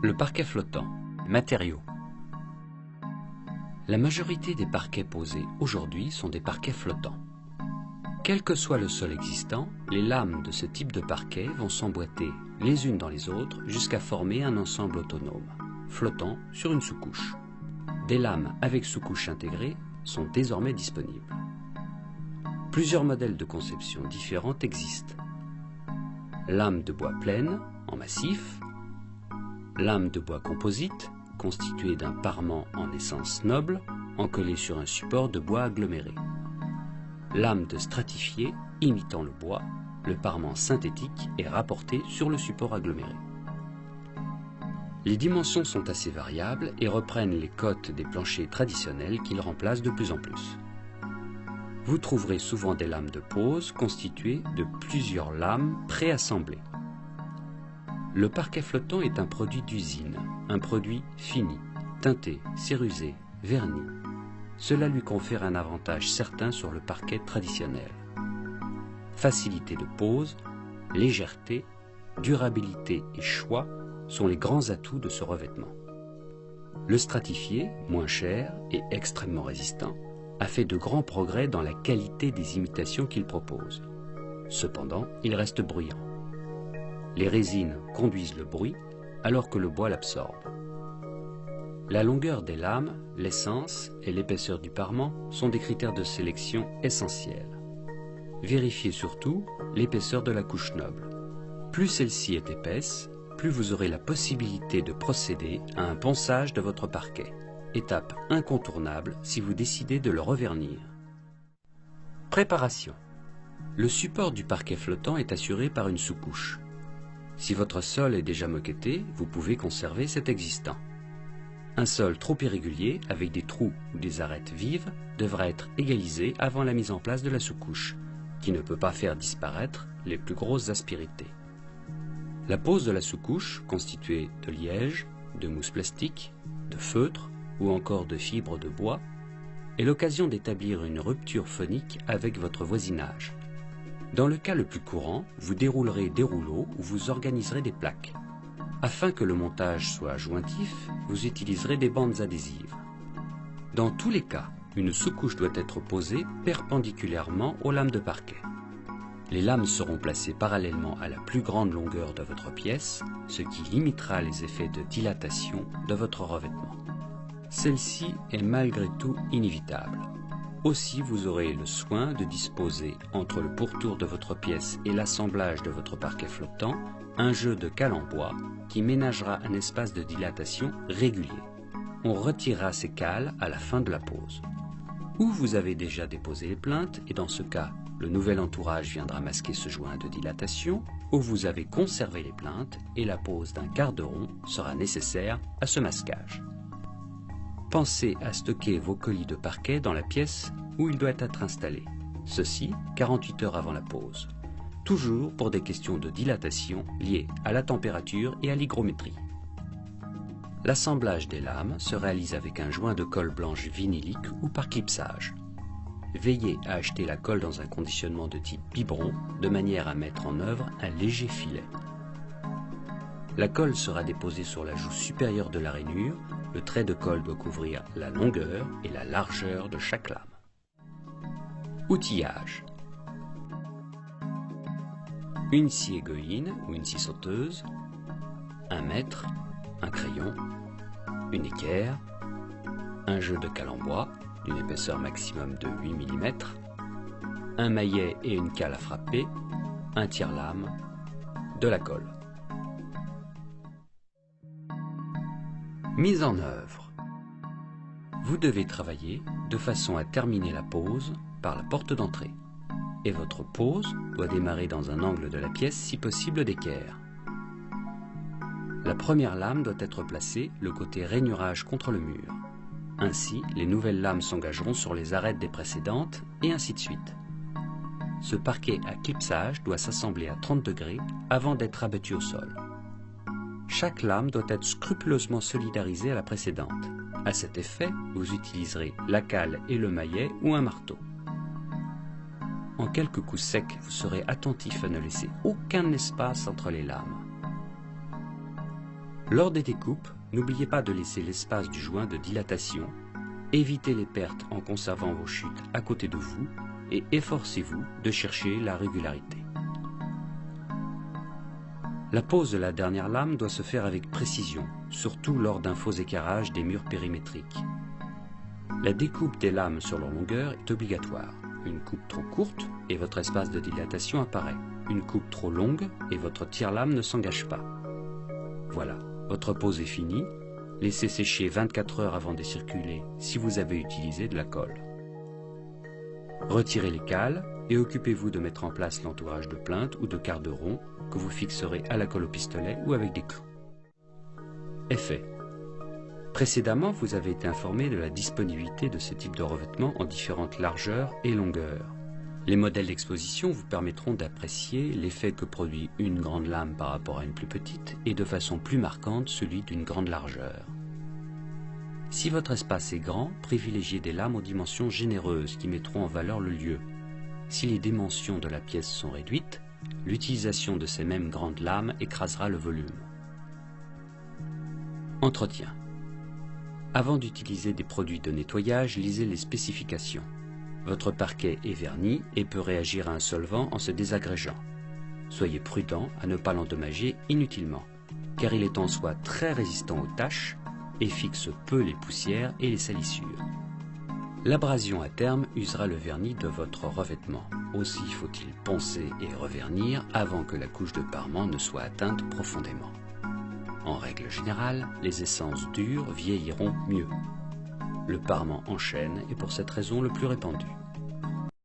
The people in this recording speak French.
Le parquet flottant. Matériaux. La majorité des parquets posés aujourd'hui sont des parquets flottants. Quel que soit le sol existant, les lames de ce type de parquet vont s'emboîter les unes dans les autres jusqu'à former un ensemble autonome, flottant sur une sous-couche. Des lames avec sous-couche intégrée sont désormais disponibles. Plusieurs modèles de conception différents existent. Lames de bois pleines, en massif, lames de bois composite, constituées d'un parement en essence noble, encollé sur un support de bois aggloméré. Lames de stratifié, imitant le bois, le parement synthétique est rapporté sur le support aggloméré. Les dimensions sont assez variables et reprennent les cotes des planchers traditionnels qu'ils remplacent de plus en plus. Vous trouverez souvent des lames de pose constituées de plusieurs lames préassemblées. Le parquet flottant est un produit d'usine, un produit fini, teinté, cérusé, verni. Cela lui confère un avantage certain sur le parquet traditionnel. Facilité de pose, légèreté, durabilité et choix sont les grands atouts de ce revêtement. Le stratifié, moins cher et extrêmement résistant, a fait de grands progrès dans la qualité des imitations qu'il propose. Cependant, il reste bruyant. Les résines conduisent le bruit alors que le bois l'absorbe. La longueur des lames, l'essence et l'épaisseur du parement sont des critères de sélection essentiels. Vérifiez surtout l'épaisseur de la couche noble. Plus celle-ci est épaisse, plus vous aurez la possibilité de procéder à un ponçage de votre parquet, étape incontournable si vous décidez de le revernir. Préparation. Le support du parquet flottant est assuré par une sous-couche. Si votre sol est déjà moquetté, vous pouvez conserver cet existant. Un sol trop irrégulier, avec des trous ou des arêtes vives, devra être égalisé avant la mise en place de la sous-couche, qui ne peut pas faire disparaître les plus grosses aspérités. La pose de la sous-couche, constituée de liège, de mousse plastique, de feutre ou encore de fibres de bois, est l'occasion d'établir une rupture phonique avec votre voisinage. Dans le cas le plus courant, vous déroulerez des rouleaux ou vous organiserez des plaques. Afin que le montage soit jointif, vous utiliserez des bandes adhésives. Dans tous les cas, une sous-couche doit être posée perpendiculairement aux lames de parquet. Les lames seront placées parallèlement à la plus grande longueur de votre pièce, ce qui limitera les effets de dilatation de votre revêtement. Celle-ci est malgré tout inévitable. Aussi, vous aurez le soin de disposer, entre le pourtour de votre pièce et l'assemblage de votre parquet flottant, un jeu de cales en bois qui ménagera un espace de dilatation régulier. On retirera ces cales à la fin de la pose. Ou vous avez déjà déposé les plaintes, et dans ce cas, le nouvel entourage viendra masquer ce joint de dilatation, ou vous avez conservé les plaintes et la pose d'un quart de rond sera nécessaire à ce masquage. Pensez à stocker vos colis de parquet dans la pièce où il doit être installé. Ceci 48 heures avant la pose. Toujours pour des questions de dilatation liées à la température et à l'hygrométrie. L'assemblage des lames se réalise avec un joint de colle blanche vinylique ou par clipsage. Veillez à acheter la colle dans un conditionnement de type biberon de manière à mettre en œuvre un léger filet. La colle sera déposée sur la joue supérieure de la rainure. Le trait de colle doit couvrir la longueur et la largeur de chaque lame. Outillage. Une scie égoïne ou une scie sauteuse, un mètre, un crayon, une équerre, un jeu de cale en bois d'une épaisseur maximum de 8 mm, un maillet et une cale à frapper, un tire-lame, de la colle. Mise en œuvre. Vous devez travailler de façon à terminer la pose par la porte d'entrée. Et votre pose doit démarrer dans un angle de la pièce, si possible d'équerre. La première lame doit être placée le côté rainurage contre le mur. Ainsi, les nouvelles lames s'engageront sur les arêtes des précédentes, et ainsi de suite. Ce parquet à clipsage doit s'assembler à 30 degrés avant d'être abattu au sol. Chaque lame doit être scrupuleusement solidarisée à la précédente. À cet effet, vous utiliserez la cale et le maillet ou un marteau. En quelques coups secs, vous serez attentif à ne laisser aucun espace entre les lames. Lors des découpes, n'oubliez pas de laisser l'espace du joint de dilatation, évitez les pertes en conservant vos chutes à côté de vous et efforcez-vous de chercher la régularité. La pose de la dernière lame doit se faire avec précision, surtout lors d'un faux équarrage des murs périmétriques. La découpe des lames sur leur longueur est obligatoire. Une coupe trop courte et votre espace de dilatation apparaît. Une coupe trop longue et votre tire-lame ne s'engage pas. Voilà, votre pose est finie. Laissez sécher 24 heures avant de circuler si vous avez utilisé de la colle. Retirez les cales et occupez-vous de mettre en place l'entourage de plinthe ou de quart de rond que vous fixerez à la colle au pistolet ou avec des clous. Effet. Précédemment, vous avez été informé de la disponibilité de ce type de revêtement en différentes largeurs et longueurs. Les modèles d'exposition vous permettront d'apprécier l'effet que produit une grande lame par rapport à une plus petite et de façon plus marquante celui d'une grande largeur. Si votre espace est grand, privilégiez des lames aux dimensions généreuses qui mettront en valeur le lieu. Si les dimensions de la pièce sont réduites, l'utilisation de ces mêmes grandes lames écrasera le volume. Entretien. Avant d'utiliser des produits de nettoyage, lisez les spécifications. Votre parquet est verni et peut réagir à un solvant en se désagrégeant. Soyez prudent à ne pas l'endommager inutilement, car il est en soi très résistant aux taches et fixe peu les poussières et les salissures. L'abrasion à terme usera le vernis de votre revêtement. Aussi faut-il poncer et revernir avant que la couche de parement ne soit atteinte profondément. En règle générale, les essences dures vieilliront mieux. Le parement en chêne est pour cette raison le plus répandu.